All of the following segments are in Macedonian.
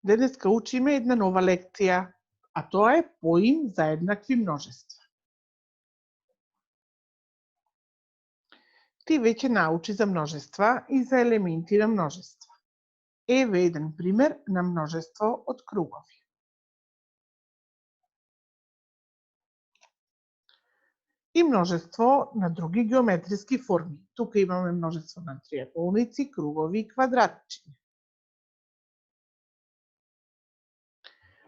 Денеска учиме една нова лекција, а тоа е поим за еднакви множества. Ти веќе научи за множества и за елементи на множества. Еве еден пример на множество од кругови. И множество на други геометриски форми. Тука имаме множество на триаголници, кругови и квадратчиња.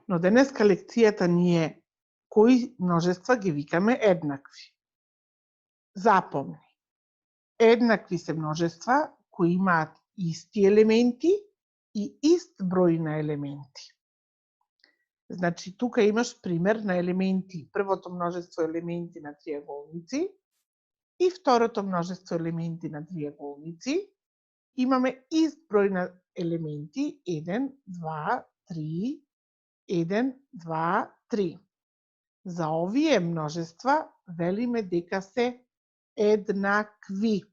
Но денеска лекцијата ни е кои множества ги викаме еднакви. Запомни. Еднакви се множества кои имаат исти елементи и ист број на елементи. Значи, тука имаш пример на елементи. Првото множество елементи на триаголници и второто множество елементи на триаголници. Имаме ист број на елементи 1, 2, 3, 1, 2, 3. За овие множества велиме дека се еднакви.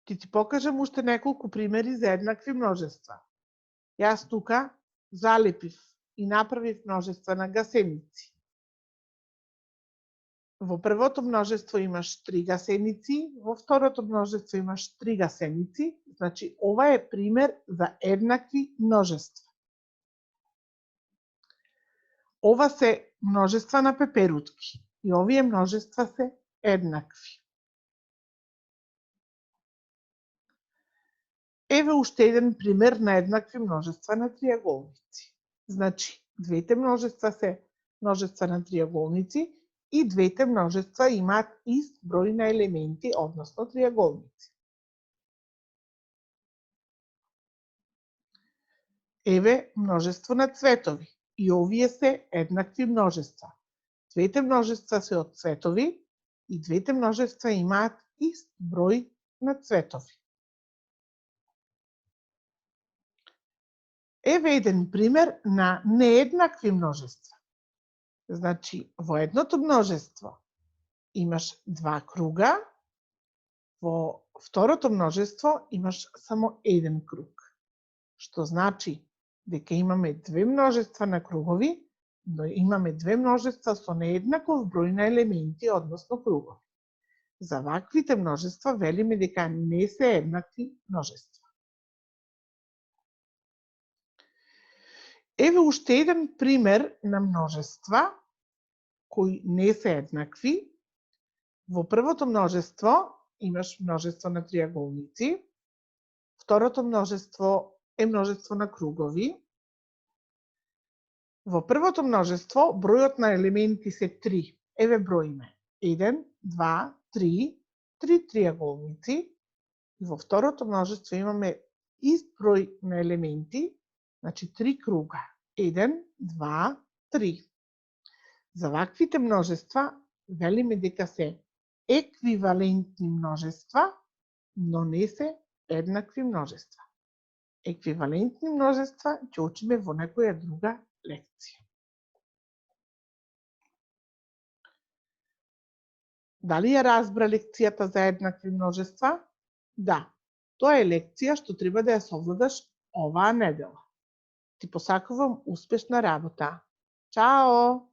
Ти покажам уште неколку примери за еднакви множества. Јас тука залепив и направив множества на гасеници. Во првото множество имаш 3 гасеници, во второто множество имаш 3 гасеници, значи ова е пример за еднакви множества. Ова се множества на пеперутки и овие множества се еднакви. Еве уште еден пример на еднакви множества на триаголници. Значи, двете множества се множества на триаголници и двете множества имаат ист број на елементи, односно триаголници. Еве множество на цветови и овие се еднакви множества. Двете множества се од цветови и двете множества имаат ист број на цветови. Еве еден пример на нееднакви множества. Значи, во едното множество имаш 2 круга, во второто множество имаш само еден круг. Што значи дека имаме две множества на кругови, но имаме две множества со нееднаков број на елементи, односно кругови. За ваквите множества велиме дека не се еднакви множества. Еве уште еден пример на множества кои не се еднакви. Во првото множество имаш множество на триаголници, второто множество е множество на кругови. Во првото множество бројот на елементи се 3. Еве броиме 1, 2, 3, 3 триаголници. И во второто множество имаме ист број на елементи, значи 3 круга. 1, 2, 3. За ваквите множества велиме дека се еквивалентни множества, но не се еднакви множества. Еквивалентни множества ќе учиме во некоја друга лекција. Дали ја разбра лекцијата за еднакви множества? Да, тоа е лекција што треба да ја совладаш оваа недела. Ти посакувам успешна работа. Чао!